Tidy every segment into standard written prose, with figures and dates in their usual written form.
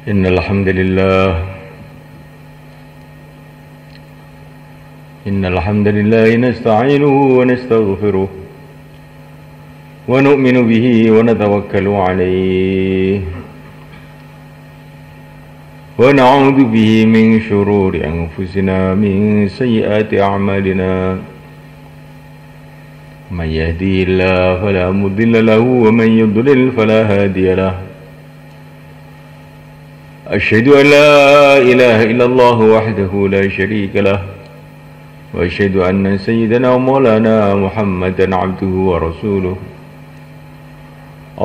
إن الحمد لله نستعينه ونستغفره ونؤمن به ونتوكل عليه ونعوذ به من شرور أنفسنا من سيئات أعمالنا من يهديه الله فلا مضل له ومن يضلل فلا هادي له أشهد أن لا إله إلا الله وحده لا شريك له وأشهد أن سيدنا ومولانا محمدا عبده ورسوله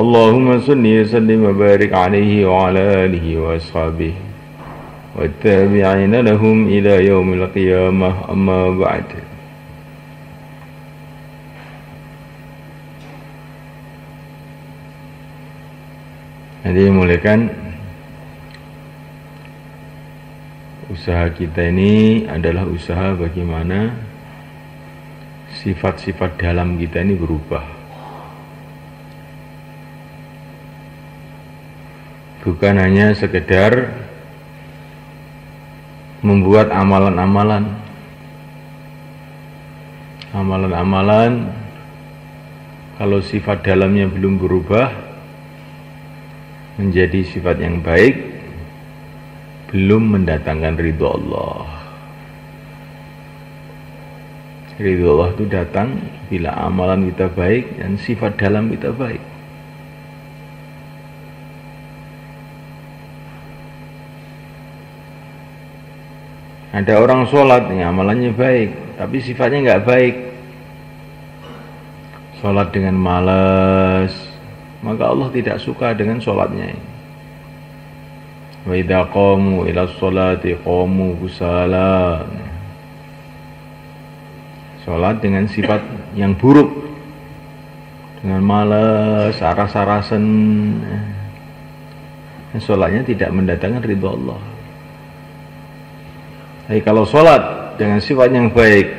اللهم صل وسلم وبارك عليه وعلى آله وأصحابه والتابعين لهم إلى يوم القيامة أما بعد. Jadi dimulaikan usaha kita ini adalah usaha bagaimana sifat-sifat dalam kita ini berubah. Bukan hanya sekedar membuat amalan-amalan kalau sifat dalamnya belum berubah menjadi sifat yang baik, belum mendatangkan ridho Allah. Ridho Allah itu datang bila amalan kita baik dan sifat dalam kita baik. Ada orang sholat, ya, amalannya baik, tapi sifatnya nggak baik. Sholat dengan malas, maka Allah tidak suka dengan sholatnya. Wa idza qamu ila sholati qamu kusala. Sholat dengan sifat yang buruk, dengan malas, aras-arasan, sholatnya tidak mendatangkan ridho Allah. Tapi kalau sholat dengan sifat yang baik,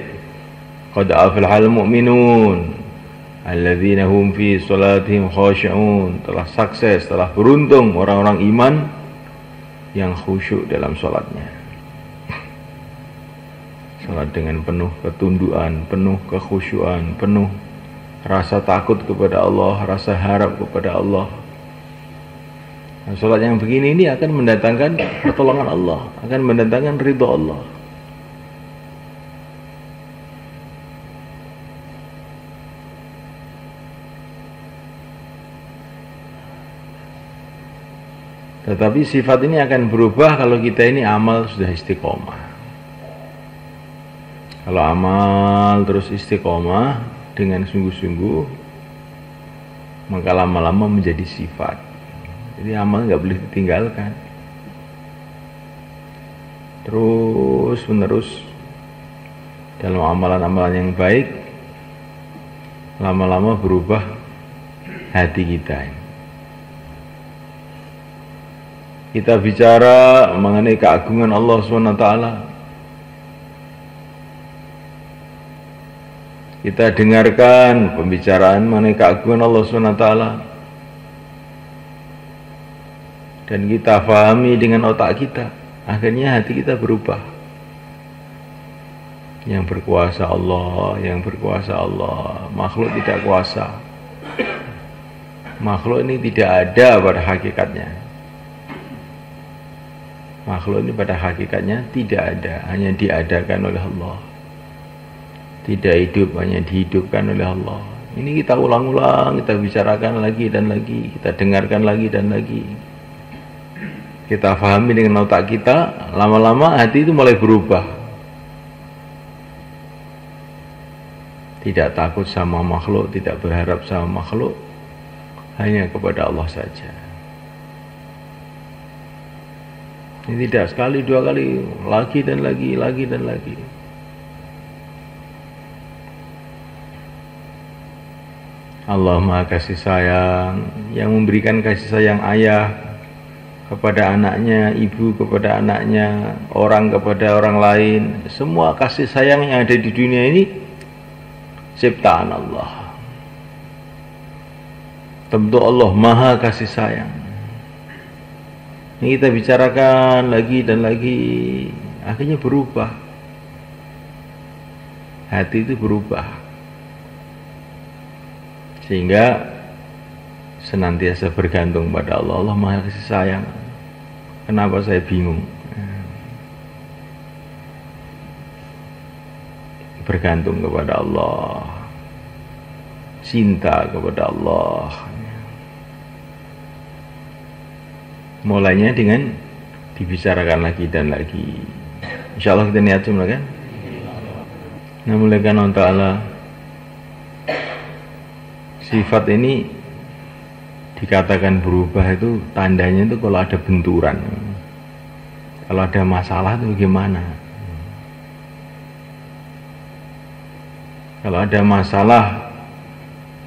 qad aflahal mu'minun alladzina hum fi sholatihim khashi'un, telah sukses, telah beruntung orang-orang iman yang khusyuk dalam sholatnya. Sholat dengan penuh ketundukan, penuh kekhusyuan, penuh rasa takut kepada Allah, rasa harap kepada Allah. Nah, sholat yang begini ini akan mendatangkan pertolongan Allah, akan mendatangkan ridho Allah. Tetapi sifat ini akan berubah kalau kita ini amal sudah istiqomah. Kalau amal terus istiqomah dengan sungguh-sungguh, maka lama-lama menjadi sifat. Jadi amal nggak boleh ditinggalkan. Terus menerus dalam amalan-amalan yang baik, lama-lama berubah hati kita. Kita bicara mengenai keagungan Allah SWT, kita dengarkan pembicaraan mengenai keagungan Allah SWT, dan kita fahami dengan otak kita, akhirnya hati kita berubah. Yang berkuasa Allah, yang berkuasa Allah, makhluk tidak kuasa. Makhluk ini tidak ada pada hakikatnya. Makhluk ini pada hakikatnya tidak ada, hanya diadakan oleh Allah. Tidak hidup, hanya dihidupkan oleh Allah. Ini kita ulang-ulang, kita bicarakan lagi dan lagi, kita dengarkan lagi dan lagi. Kita pahami dengan otak kita, lama-lama hati itu mulai berubah. Tidak takut sama makhluk, tidak berharap sama makhluk, hanya kepada Allah saja. Ini tidak sekali, dua kali, lagi dan lagi, lagi dan lagi. Allah Maha Kasih Sayang, yang memberikan kasih sayang ayah kepada anaknya, ibu kepada anaknya, orang kepada orang lain. Semua kasih sayang yang ada di dunia ini ciptaan Allah. Tentu Allah Maha Kasih Sayang. Ini kita bicarakan lagi dan lagi, akhirnya berubah. Hati itu berubah, sehingga senantiasa bergantung pada Allah. Allah Maha Kasih Sayang. Kenapa saya bingung? Bergantung kepada Allah, cinta kepada Allah. Mulainya dengan dibicarakan lagi dan lagi. Insya Allah kita niat semula kan. Nah, mulai karena Allah Ta'ala sifat ini dikatakan berubah itu tandanya itu kalau ada benturan, kalau ada masalah itu bagaimana. Kalau ada masalah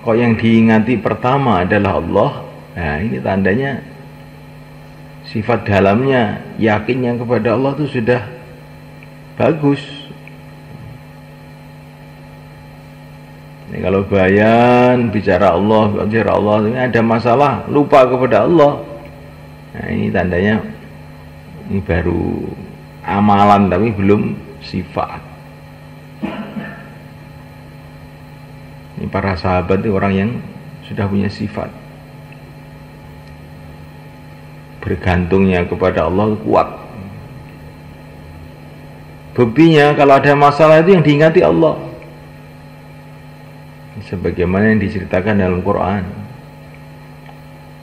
kok yang diingati pertama adalah Allah, nah ini tandanya sifat dalamnya, yakinnya kepada Allah itu sudah bagus. Ini kalau bayan bicara Allah, ini ada masalah, lupa kepada Allah. Nah ini tandanya ini baru amalan tapi belum sifat. Ini para sahabat itu orang yang sudah punya sifat. Bergantungnya kepada Allah kuat. Buktinya kalau ada masalah itu yang diingati Allah. Sebagaimana yang diceritakan dalam Quran.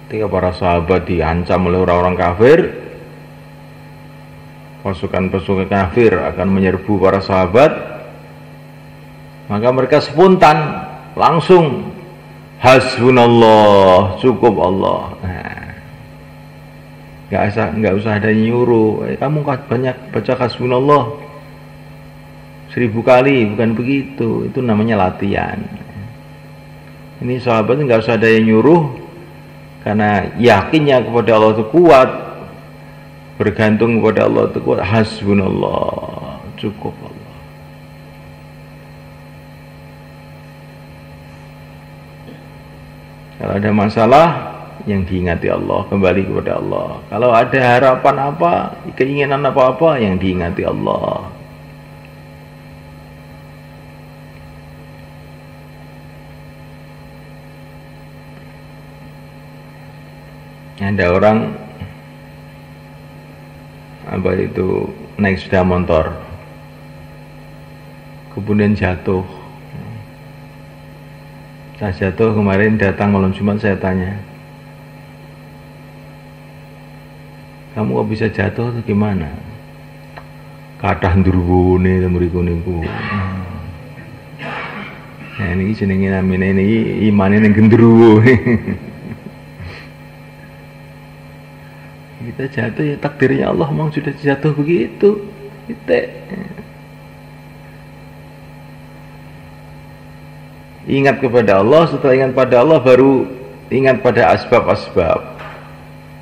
Ketika para sahabat diancam oleh orang-orang kafir, pasukan-pasukan kafir akan menyerbu para sahabat, maka mereka spontan langsung hasbunallah, cukup Allah. Nah, nggak usah ada nyuruh, kamu banyak baca hasbunallah 1000 kali, bukan begitu. Itu namanya latihan. Ini sahabat nggak usah ada yang nyuruh, karena yakinnya kepada Allah itu kuat, bergantung kepada Allah itu kuat. Hasbunallah, cukup Allah. Kalau ada masalah, yang diingati Allah, kembali kepada Allah. Kalau ada harapan apa, keinginan apa-apa, yang diingati Allah. Ada orang apa itu naik sepeda motor, kemudian jatuh. Saya jatuh kemarin, datang malam Jumat, saya tanya, kamu kok bisa jatuh itu gimana? Kathah ndurwone mriku niku. Nah ini jenenge namine ini imane ning gendruwo. Kita jatuh ya takdirnya Allah, memang sudah jatuh begitu. Kita ingat kepada Allah, setelah ingat pada Allah baru ingat pada asbab-asbab.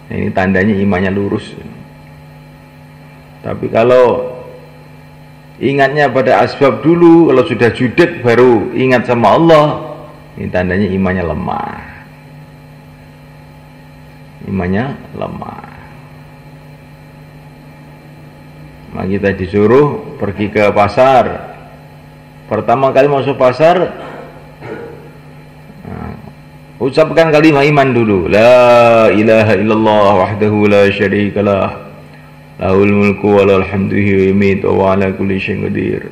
Nah, ini tandanya imannya lurus. Tapi kalau ingatnya pada asbab dulu, kalau sudah judet baru ingat sama Allah, ini tandanya imannya lemah. Imannya lemah. Maka kita disuruh pergi ke pasar. Pertama kali masuk pasar, ucapkan kalimat iman dulu. La ilaha illallah wahdahu la syarikalah, lahul mulku wa lahul hamdu wa yumiitu wa ala kulli syai'in qadir.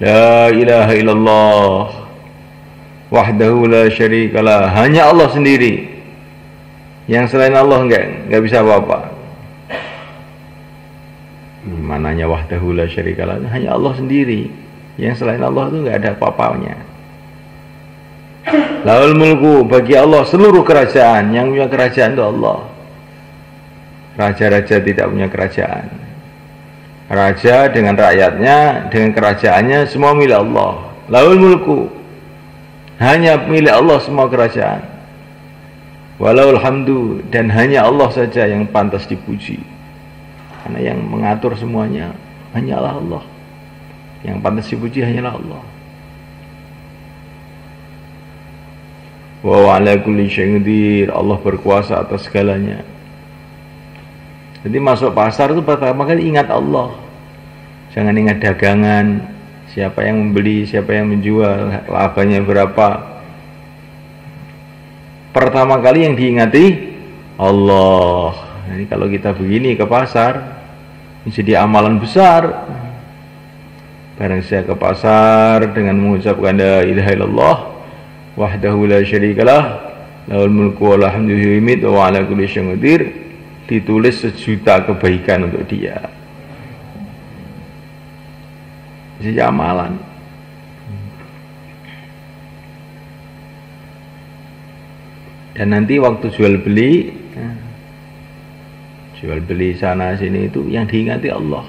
La ilaha illallah wahdahu la syarikalah, hanya Allah sendiri. Yang selain Allah enggak bisa apa-apa. Mananya wahdahu la syarikalah, hanya Allah sendiri. Yang selain Allah itu enggak ada apa-apanya. Lahul mulku, bagi Allah seluruh kerajaan. Yang punya kerajaan itu Allah. Raja-raja tidak punya kerajaan. Raja dengan rakyatnya, dengan kerajaannya, semua milik Allah. Lahul mulku, hanya milik Allah semua kerajaan. Walahul hamdu, dan hanya Allah saja yang pantas dipuji. Karena yang mengatur semuanya hanyalah Allah. Yang pantas dipuji hanyalah Allah. Wa ala kulli syai'in qadir, Allah berkuasa atas segalanya. Jadi masuk pasar itu pertama kali ingat Allah. Jangan ingat dagangan, siapa yang membeli, siapa yang menjual, labanya berapa. Pertama kali yang diingati Allah. Jadi kalau kita begini ke pasar, ini jadi amalan besar. Barang saya ke pasar dengan mengucapkan la ilaha illallah wahdahu la syarikalah lahul mulku wa lahul hamdu wa ala kulli syai'in qadir, ditulis 1.000.000 kebaikan untuk dia. Jadi amalan. Dan nanti waktu jual beli sana sini itu yang diingati Allah.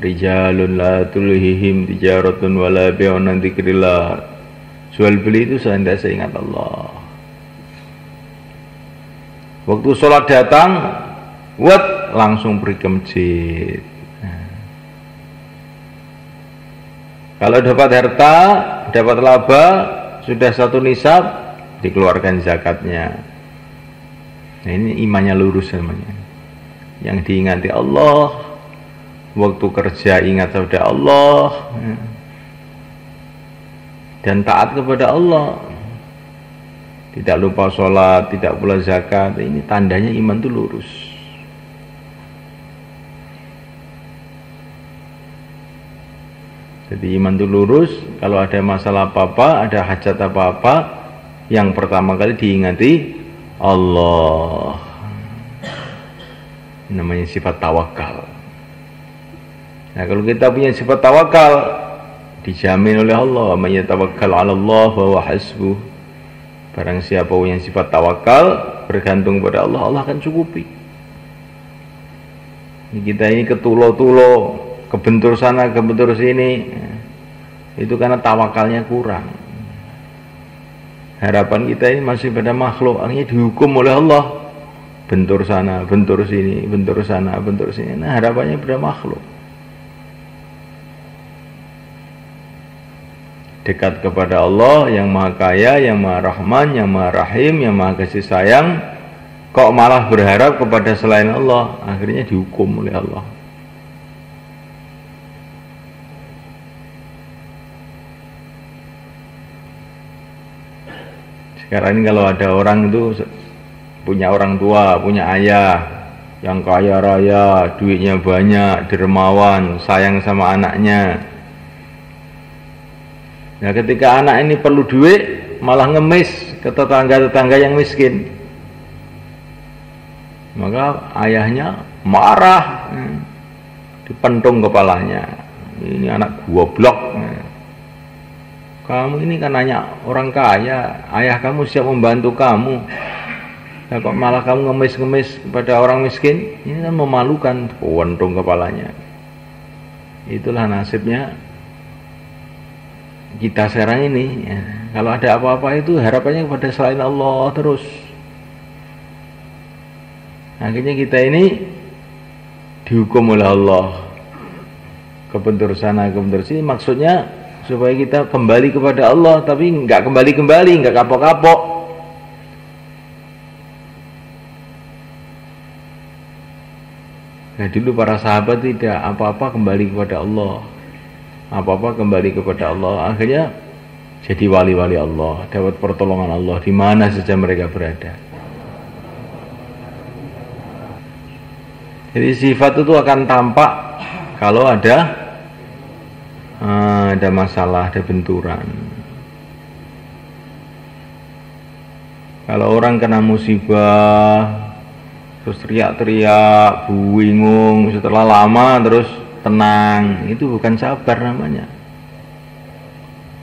Rijalun la tulhihim tijaratun wala bai'un an dzikrillah. Jual beli itu senantiasa ingat Allah. Waktu sholat datang, langsung pergi ke masjid. Kalau dapat harta, dapat laba, sudah 1 nisab, dikeluarkan zakatnya. Nah, ini imannya lurus namanya. Yang diingati Allah, waktu kerja ingat kepada Allah, dan taat kepada Allah. Tidak lupa sholat, tidak pula zakat. Ini tandanya iman itu lurus. Jadi iman itu lurus. Kalau ada masalah apa-apa, ada hajat apa-apa, yang pertama kali diingati Allah. Namanya sifat tawakal. Nah, kalau kita punya sifat tawakal, dijamin oleh Allah, "Man yatawakkal 'ala Allah fa huwa hasbuh." Barang siapa yang sifat tawakal, bergantung pada Allah, Allah akan cukupi. Kita ini ketulo-tulo, kebentur sana, kebentur sini, itu karena tawakalnya kurang. Harapan kita ini masih pada makhluk, akhirnya dihukum oleh Allah. Bentur sana, bentur sini, bentur sana, bentur sini. Nah, harapannya pada makhluk. Dekat kepada Allah yang Maha Kaya, yang Maha Rahman, yang Maha Rahim, yang Maha Kasih Sayang, kok malah berharap kepada selain Allah, akhirnya dihukum oleh Allah. Sekarang ini kalau ada orang itu punya orang tua, punya ayah yang kaya raya, duitnya banyak, dermawan, sayang sama anaknya. Nah, ketika anak ini perlu duit, malah ngemis ke tetangga-tetangga yang miskin. Maka ayahnya marah, dipentung kepalanya. Ini anak goblok. Kamu ini kan hanya orang kaya, ayah kamu siap membantu kamu. Nah, kok malah kamu ngemis-ngemis kepada orang miskin? Ini kan memalukan, pentung kepalanya. Itulah nasibnya kita sekarang ini. Ya. Kalau ada apa-apa itu harapannya kepada selain Allah terus. Akhirnya kita ini dihukum oleh Allah. Kebentur sana, kebentur sini, maksudnya supaya kita kembali kepada Allah, tapi nggak kembali-kembali, nggak kapok-kapok. Nah, dulu para sahabat tidak apa-apa kembali kepada Allah, apa-apa kembali kepada Allah, akhirnya jadi wali-wali Allah, dapat pertolongan Allah di mana saja mereka berada. Jadi sifat itu akan tampak kalau ada masalah, ada benturan. Kalau orang kena musibah terus teriak-teriak, bingung, setelah lama terus tenang, itu bukan sabar namanya.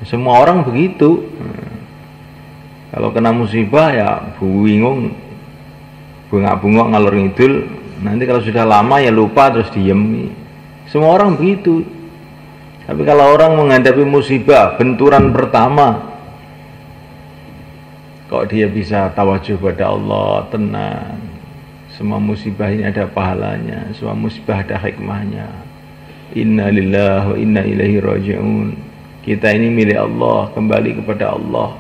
Semua orang begitu. Kalau kena musibah ya bingung, bengak-bengok ngalor ngidul. Nanti kalau sudah lama ya lupa terus diem. Semua orang begitu. Tapi kalau orang menghadapi musibah, benturan pertama, kok dia bisa tawajuh pada Allah, tenang. Semua musibah ini ada pahalanya, semua musibah ada hikmahnya. Inna lillahi wa inna ilaihi raji'un. Kita ini milik Allah, kembali kepada Allah.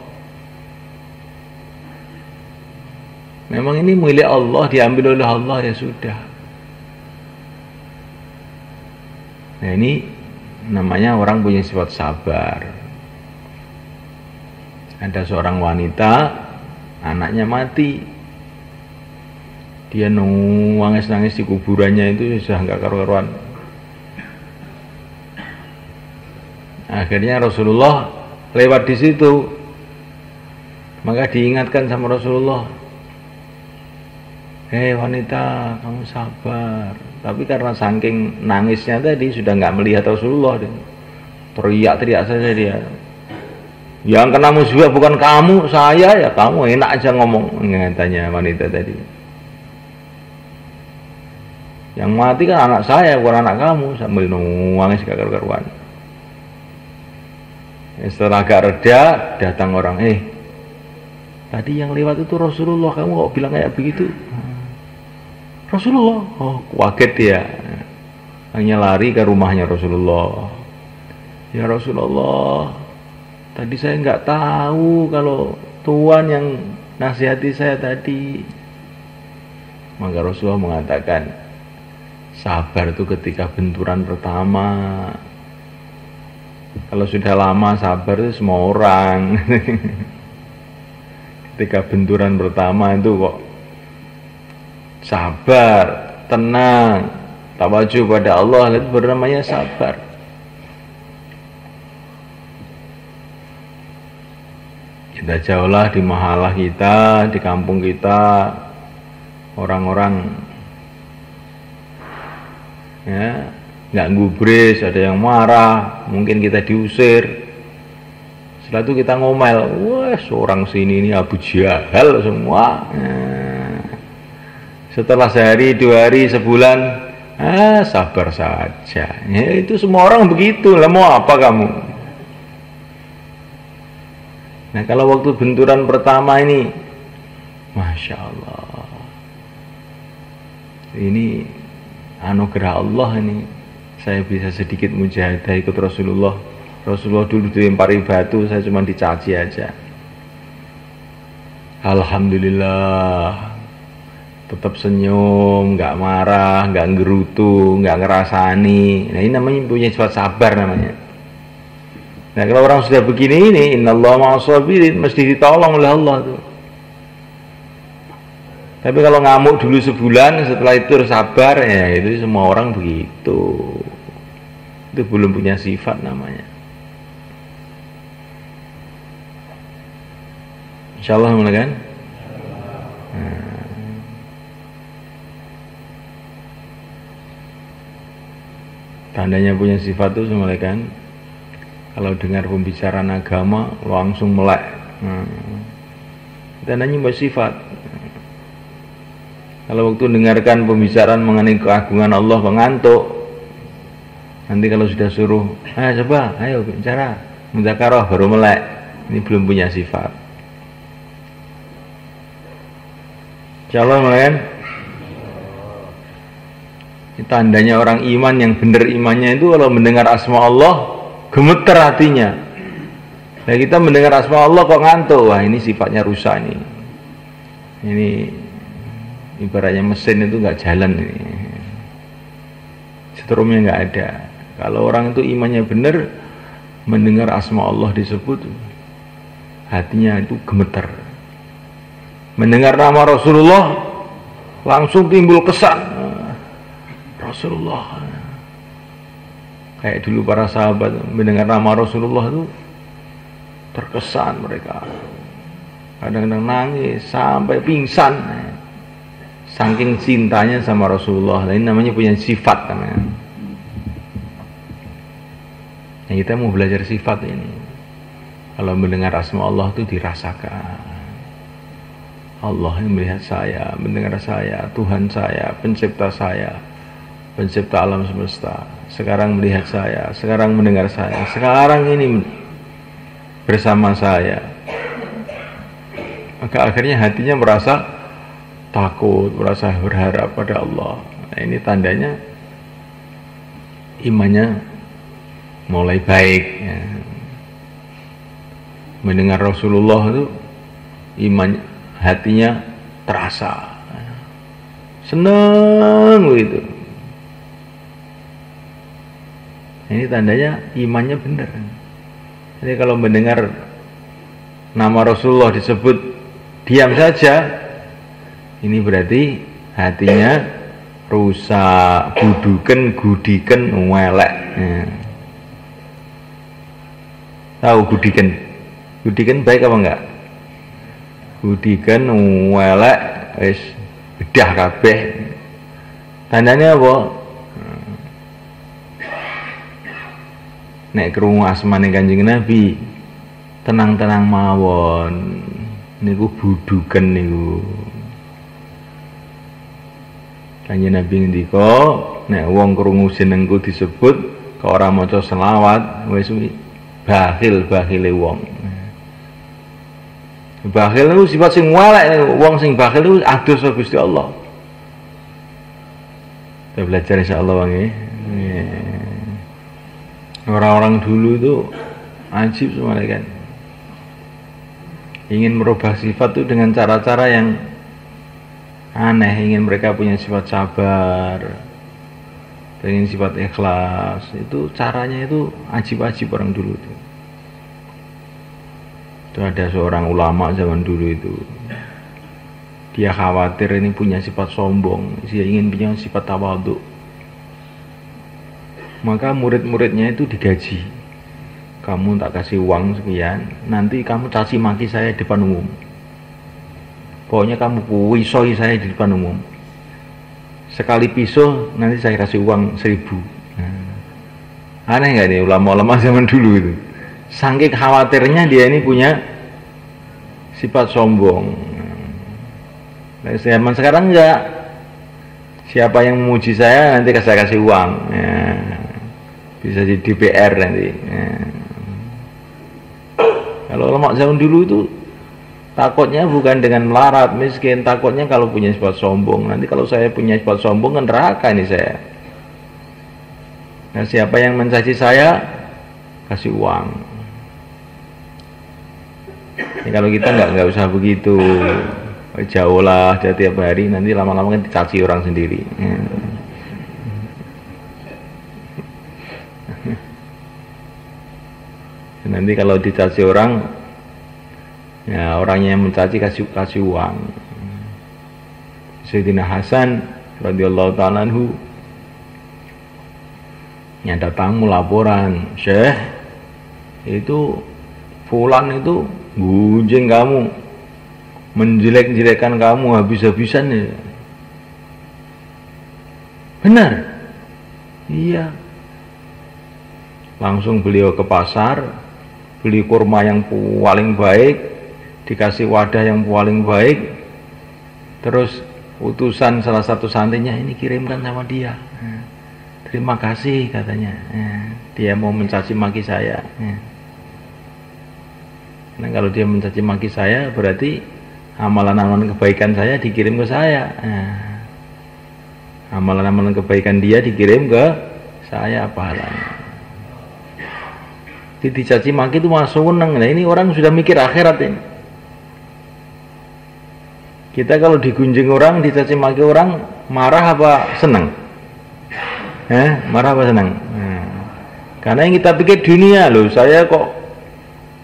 Memang ini milik Allah, diambil oleh Allah, ya sudah. Nah ini namanya orang punya sifat sabar. Ada seorang wanita, anaknya mati, dia nangis-nangis di kuburannya itu sudah nggak karu-karuan. Akhirnya Rasulullah lewat di situ, maka diingatkan sama Rasulullah, hei wanita, kamu sabar. Tapi karena saking nangisnya tadi sudah nggak melihat Rasulullah, teriak-teriak saja dia. Yang kena musibah bukan kamu, saya, ya kamu enak aja ngomong, katanya wanita tadi. Yang mati kan anak saya, bukan anak kamu, sambil nangis gak karu-karuan. Setelah agak reda, datang orang, tadi yang lewat itu Rasulullah, kamu kok bilang kayak begitu? Rasulullah, oh kaget dia, hanya lari ke rumahnya Rasulullah. Ya Rasulullah, tadi saya nggak tahu kalau Tuhan yang nasihati saya tadi. Maka Rasulullah mengatakan, sabar itu ketika benturan pertama. Kalau sudah lama sabar itu semua orang. Ketika benturan pertama itu kok sabar, tenang, tawajuh pada Allah, itu bernamanya sabar. Kita jauhlah di mahalah kita, di kampung kita, orang-orang ya nggak gubris, ada yang marah, mungkin kita diusir. Setelah itu kita ngomel, wah seorang sini ini Abu Jahal semua. Setelah sehari, 2 hari, sebulan, sabar saja. Ya, itu semua orang begitu lah, mau apa kamu? Nah kalau waktu benturan pertama ini, Masya Allah, ini anugerah Allah ini. Saya bisa sedikit mujahadah ikut Rasulullah. Rasulullah dulu dilempari batu, saya cuma dicaci aja. Alhamdulillah, tetap senyum, nggak marah, nggak gerutu, nggak ngerasani. Nah ini namanya punya sifat sabar namanya. Nah kalau orang sudah begini ini, innallaha ma'as-sabirin, mesti ditolong oleh Allah tuh. Tapi kalau ngamuk dulu sebulan, setelah itu sabar, ya itu semua orang begitu. Itu belum punya sifat namanya. Insyaallah mulai kan? Tandanya punya sifat itu mulai kan? Kalau dengar pembicaraan agama langsung melek. Tandanya punya sifat. Kalau waktu dengarkan pembicaraan mengenai keagungan Allah mengantuk. Nanti kalau sudah suruh, coba, ayo bicara, mudzakarah baru melek. Ini belum punya sifat. Insyaallah kan? Ini tandanya orang iman yang benar imannya itu kalau mendengar asma Allah gemeter hatinya. Nah kita mendengar asma Allah kok ngantuk, wah ini sifatnya rusak nih. Ini ibaratnya mesin itu nggak jalan ini, setrumnya nggak ada. Kalau orang itu imannya benar, mendengar asma Allah disebut, hatinya itu gemeter. Mendengar nama Rasulullah langsung timbul kesan Rasulullah. Kayak dulu para sahabat mendengar nama Rasulullah itu terkesan mereka, kadang-kadang nangis sampai pingsan. Saking cintanya sama Rasulullah. Ini namanya punya sifat namanya. Nah, kita mau belajar sifat ini. Kalau mendengar asma Allah itu dirasakan. Allah yang melihat saya, mendengar saya, Tuhan saya, pencipta saya, pencipta alam semesta. Sekarang melihat saya, sekarang mendengar saya, sekarang ini bersama saya. Maka akhirnya hatinya merasa takut, merasa berharap pada Allah. Nah, ini tandanya imannya mulai baik ya. Mendengar Rasulullah itu iman hatinya terasa. Seneng begitu. Ini tandanya imannya benar. Jadi kalau mendengar nama Rasulullah disebut diam saja, ini berarti hatinya rusak, gudiken, welek. Tahu gudiken? Gudiken baik apa enggak? Gudiken, welek, wis bedah kabeh. Tandanya apa? Nek krungu asmane Kanjeng Nabi, tenang-tenang mawon. Niku buduken niku. Kanjeng Nabi ngendika, nek wong krungu jenengku disebut kok ora maca selawat, wis bakhil-bakhile wong. Bakhil niku sifat sing welek, wong sing bakhil niku adus Gusti Allah. Kita belajar insyaallah Bang nggih. Orang-orang dulu itu ajib semuanya kan, ingin merubah sifat itu dengan cara-cara yang aneh. Ingin mereka punya sifat sabar, ingin sifat ikhlas. Itu caranya itu ajib-ajib orang dulu itu. Itu ada seorang ulama zaman dulu itu, dia khawatir ini punya sifat sombong, dia ingin punya sifat tawadhu. Maka murid-muridnya itu digaji. Kamu tak kasih uang sekian, nanti kamu caci maki saya di depan umum. Pokoknya kamu wisoi saya di depan umum. Sekali pisau nanti saya kasih uang 1.000. Aneh nggak nih ulama-ulama zaman dulu itu? Saking khawatirnya dia ini punya sifat sombong. Nah, zaman sekarang enggak. Siapa yang memuji saya nanti saya kasih uang. Bisa jadi DPR nanti. Kalau ulama zaman dulu itu takutnya bukan dengan melarat miskin, takutnya kalau punya sifat sombong. Nanti kalau saya punya sifat sombong kan neraka ini saya. Nah, siapa yang mencaci saya kasih uang. Ini kalau kita nggak usah begitu, jauh lah tiap hari, nanti lama-lama kan dicaci orang sendiri. Nanti kalau dicaci orang, ya orangnya yang mencaci kasih uang. Sayyidina Hasan radhiyallahu ta'ala anhu ada tamu laporan, Syekh itu fulan itu gunjing kamu, menjelek-jelekan kamu habis-habisan ya. Benar? Iya. Langsung beliau ke pasar, beli kurma yang paling baik, dikasih wadah yang paling baik, terus utusan salah satu santrinya ini kirimkan sama dia. Terima kasih katanya. Dia mau mencaci maki saya. Nah, kalau dia mencaci maki saya berarti amalan-amalan kebaikan saya dikirim ke saya. Amalan-amalan kebaikan dia dikirim ke saya pahalanya. Dicaci maki itu masuk seneng. Nah, ini orang sudah mikir akhirat ini. Kita kalau digunjing orang, dicaci maki orang, marah apa seneng? Marah apa seneng? Karena yang kita pikir dunia loh, saya kok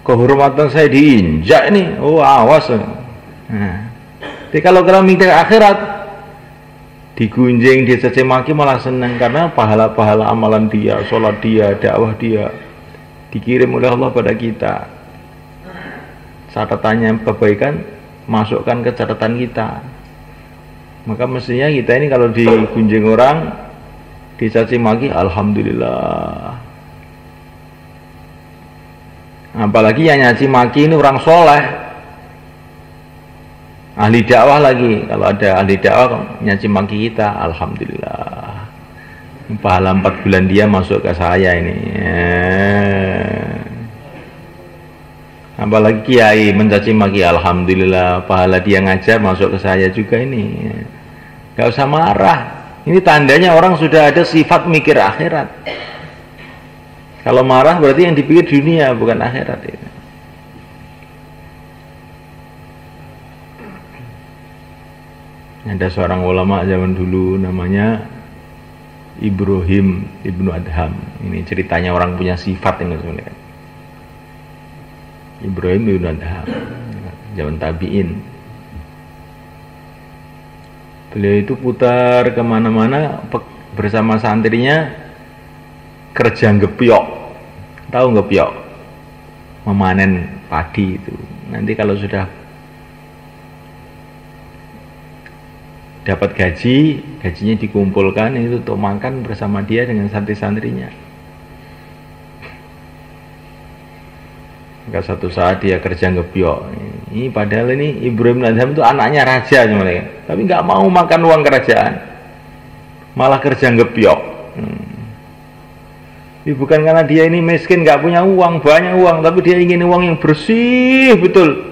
kehormatan saya diinjak nih. Oh awas. Tapi kalau kita mikir akhirat, digunjing, dicaci maki malah seneng karena pahala-pahala amalan dia, sholat dia, dakwah dia dikirim oleh Allah pada kita. Catatannya kebaikan masukkan ke catatan kita. Maka mestinya kita ini kalau digunjing orang, dicaci maki, alhamdulillah. Apalagi yang nyaci maki ini orang soleh, ahli dakwah lagi. Kalau ada ahli dakwah nyaci maki kita, alhamdulillah. Pahala 4 bulan dia masuk ke saya ini. Apalagi kiai mencaci maki, alhamdulillah, pahala dia ngajar masuk ke saya juga ini. Gak usah marah. Ini tandanya orang sudah ada sifat mikir akhirat. Kalau marah berarti yang dipikir dunia bukan akhirat itu. Ada seorang ulama zaman dulu namanya Ibrahim Ibnu Adham. Ini ceritanya orang punya sifat ini sebenarnya. Ibrahim Ibnu Adham, zaman tabi'in. Beliau itu putar kemana-mana bersama santrinya kerja ngepiok. Tahu ngepiok? Memanen padi itu. Nanti kalau sudah dapat gajinya dikumpulkan itu untuk makan bersama dia dengan santri-santrinya. Maka suatu saat dia kerja ngebiok. Ini padahal ini Ibrahim Adham itu anaknya raja sebenarnya, tapi nggak mau makan uang kerajaan, malah kerja ngebiok. Ini bukan karena dia ini miskin nggak punya uang, banyak uang, tapi dia ingin uang yang bersih betul.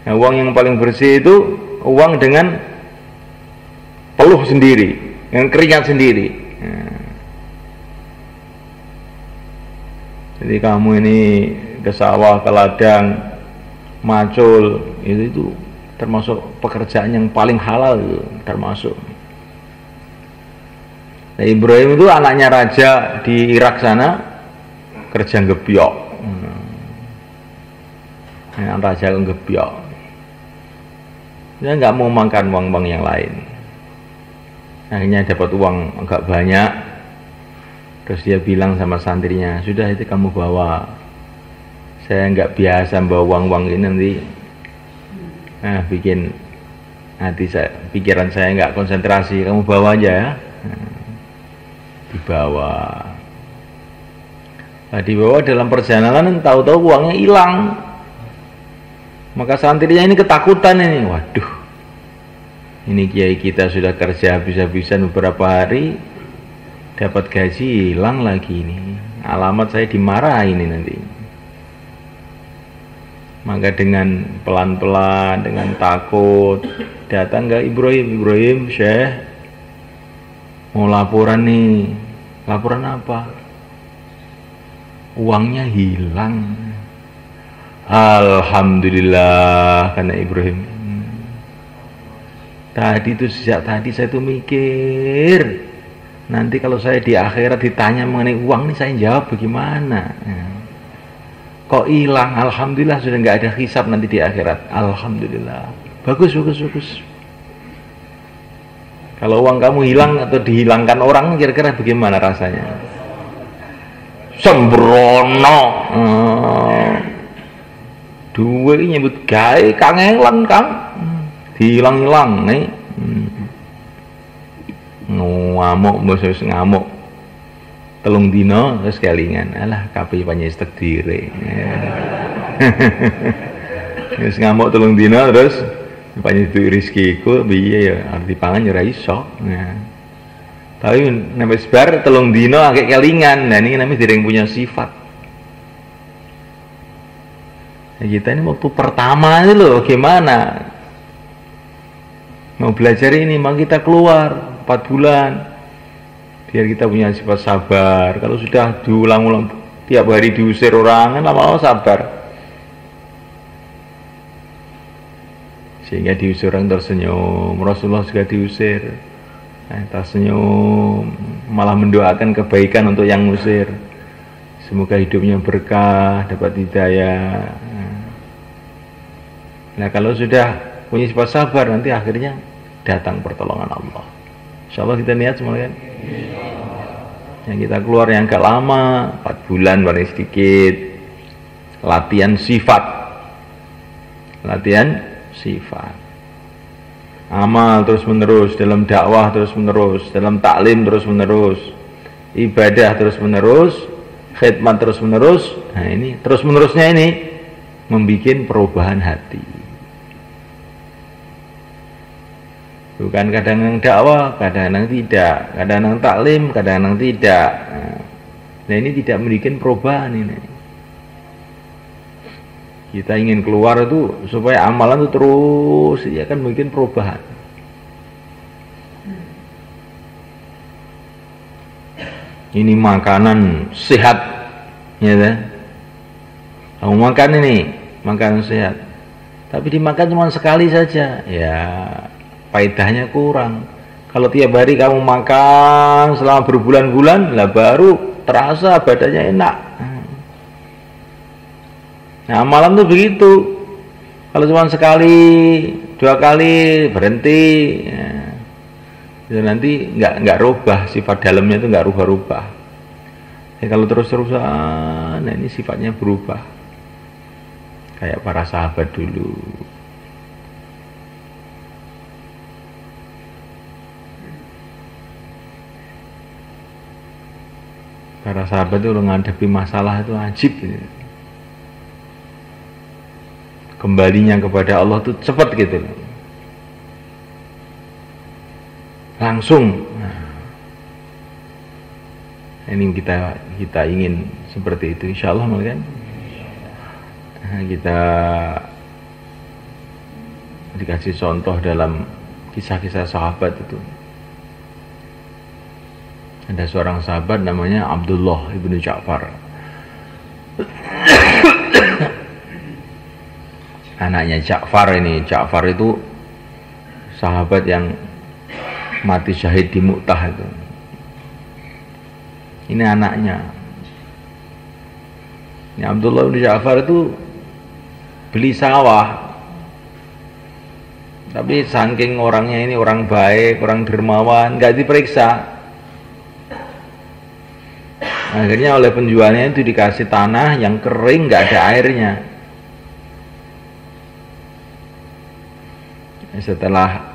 Nah, uang yang paling bersih itu uang dengan peluh sendiri, dengan keringat sendiri. Jadi kamu ini ke sawah, ke ladang, macul, itu termasuk pekerjaan yang paling halal itu, termasuk. Nah, Ibrahim itu anaknya raja di Irak sana, kerja ngebiok. Raja ngebiok. Dia nggak mau makan uang-uang yang lain. Akhirnya dapat uang agak banyak, terus dia bilang sama santrinya, sudah itu kamu bawa, saya nggak biasa bawa uang-uang ini nanti bikin hati saya, pikiran saya nggak konsentrasi, kamu bawa aja ya. Dibawa. Nah, dibawa dalam perjalanan tahu-tahu uangnya hilang. Maka santrinya ini ketakutan ini, waduh, ini kiai kita sudah kerja habis-habisan beberapa hari, dapat gaji hilang lagi ini. Alamat saya dimarahin ini nanti. Maka dengan pelan-pelan, dengan takut, datang ke Ibrahim, Syekh, mau laporan nih. Laporan apa? Uangnya hilang. Alhamdulillah, karena Ibrahim. Tadi itu sejak tadi saya tuh mikir, nanti kalau saya di akhirat ditanya mengenai uang nih, saya jawab bagaimana? Kok hilang? Alhamdulillah sudah nggak ada hisab nanti di akhirat. Alhamdulillah. Bagus. Kalau uang kamu hilang atau dihilangkan orang, kira-kira bagaimana rasanya? Sembrono. Dua ini nyebut gawe kangelan Kang. Hilang-hilang nih. Ngamuk mesti ngamuk. Telung dino terus kelingan. Alah kabeh panjenengan takdire. Wis ngamuk telung dino terus panjenengan rezekiku piye ya arep dipangan ya ora iso. Nah. Tapi nek wis bar telung dino akeh kelingan. Nah ini namanya dereng punya sifat. Nah, kita ini waktu pertama itu loh gimana? Mau belajar ini, mau kita keluar 4 bulan biar kita punya sifat sabar. Kalau sudah diulang-ulang tiap hari diusir orang kan lama-lama sabar, sehingga diusir orang tersenyum. Rasulullah juga diusir, tersenyum, malah mendoakan kebaikan untuk yang ngusir, semoga hidupnya berkah, dapat hidayah. Nah kalau sudah punya sifat sabar, nanti akhirnya datang pertolongan Allah. Insyaallah kita niat semua kan. Yang kita keluar yang agak lama, 4 bulan paling sedikit, latihan sifat, amal terus menerus, dalam dakwah terus menerus, dalam taklim terus menerus, ibadah terus menerus, khidmat terus menerus. Nah ini terus menerusnya ini membuat perubahan hati. Bukan kadang-kadang dakwah, kadang-kadang tidak, kadang-kadang taklim, kadang-kadang tidak. Nah ini tidak membuat perubahan ini. Kita ingin keluar itu supaya amalan itu terus, ya kan membuat perubahan. Ini makanan sehat, ya kan? Kamu makan ini, makanan sehat. Tapi dimakan cuma sekali saja, ya. faedahnya kurang. Kalau tiap hari kamu makan selama berbulan-bulan, lah baru terasa badannya enak. Nah, amalan tuh begitu. Kalau cuma sekali, 2 kali berhenti, ya, nanti nggak rubah, sifat dalamnya itu nggak rubah-rubah. Ya, kalau terus-terusan, nah ini sifatnya berubah. Kayak para sahabat dulu. Para sahabat itu menghadapi masalah itu ajib. Kembalinya kepada Allah itu cepat gitu, langsung. Nah, ini kita ingin seperti itu, insya Allah, kan? Nah, kita dikasih contoh dalam kisah-kisah sahabat itu. Ada seorang sahabat namanya Abdullah ibnu Ja'far. Anaknya Ja'far ini. Ja'far itu sahabat yang mati syahid di Mu'tah itu. Ini anaknya. Ini Abdullah bin Ja'far itu beli sawah. Tapi saking orangnya ini orang baik, orang dermawan, nggak diperiksa. Akhirnya oleh penjualnya itu dikasih tanah yang kering, nggak ada airnya. Setelah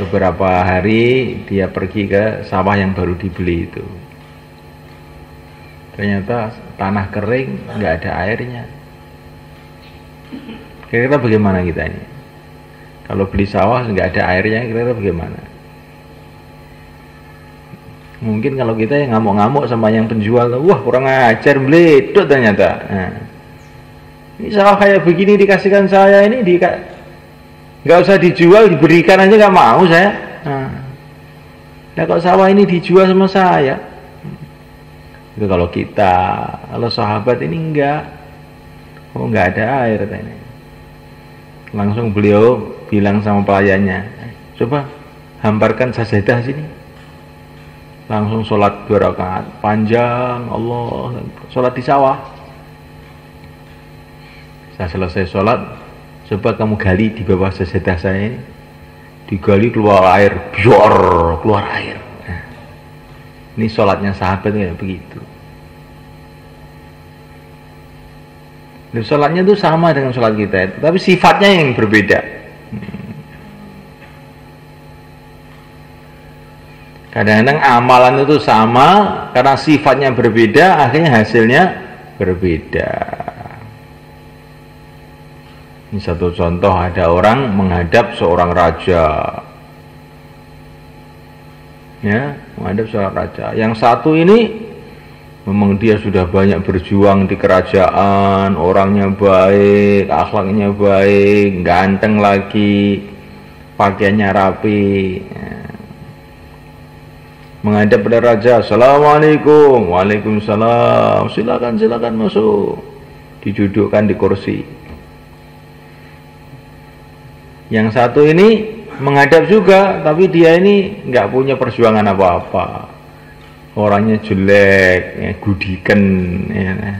beberapa hari dia pergi ke sawah yang baru dibeli itu. Ternyata tanah kering, nggak ada airnya. Kira-kira bagaimana kita ini? Kalau beli sawah nggak ada airnya, kira-kira bagaimana? Mungkin kalau kita yang ngamuk-ngamuk sama yang penjual, wah kurang ajar, meledot ternyata. Nah, ini sawah kayak begini dikasihkan saya, ini nggak usah dijual, diberikan aja nggak mau saya. Nah kok sawah ini dijual sama saya? Itu kalau kita, kalau sahabat ini enggak. Oh nggak ada air katanya. Langsung beliau bilang sama pelayannya, coba hamparkan sajadah sini. Langsung sholat 2 rakaat panjang, Allah, sholat di sawah. Saya selesai sholat, coba kamu gali di bawah sajadah saya ini. Digali keluar air, bior, keluar air. Nah, ini sholatnya sahabat kayak begitu. Dan sholatnya itu sama dengan sholat kita, tapi sifatnya yang berbeda. Kadang-kadang amalan itu sama, karena sifatnya berbeda, akhirnya hasilnya berbeda. Ini satu contoh, ada orang menghadap seorang raja. Ya, menghadap seorang raja. Yang satu ini memang dia sudah banyak berjuang di kerajaan, orangnya baik, akhlaknya baik, ganteng lagi, pakaiannya rapi. Menghadap pada raja, assalamualaikum, waalaikumsalam, silakan masuk. Didudukkan di kursi. Yang satu ini menghadap juga, tapi dia ini nggak punya perjuangan apa-apa. Orangnya jelek, ya, gudikan. Ya.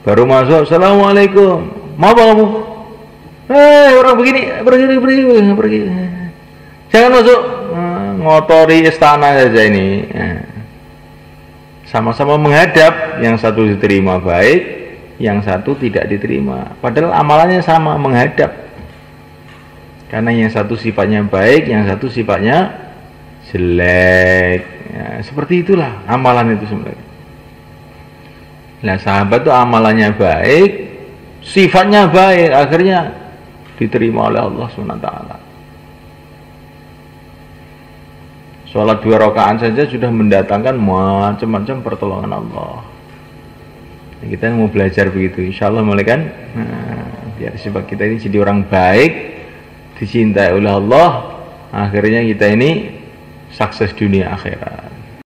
Baru masuk, assalamualaikum, mau apa kamu? Orang begini, pergi. Jangan masuk. Ngotori istana saja ini. Sama-sama menghadap, yang satu diterima baik, yang satu tidak diterima. Padahal amalannya sama, menghadap. Karena yang satu sifatnya baik, yang satu sifatnya jelek. Ya, seperti itulah amalan itu sebenarnya. Nah, sahabat itu amalannya baik, sifatnya baik, akhirnya diterima oleh Allah SWT. Sholat 2 rakaat saja sudah mendatangkan macam-macam pertolongan Allah. Kita mau belajar begitu, insya Allah mulai kan. Biar sifat kita ini jadi orang baik, dicintai oleh Allah, akhirnya kita ini sukses dunia akhirat.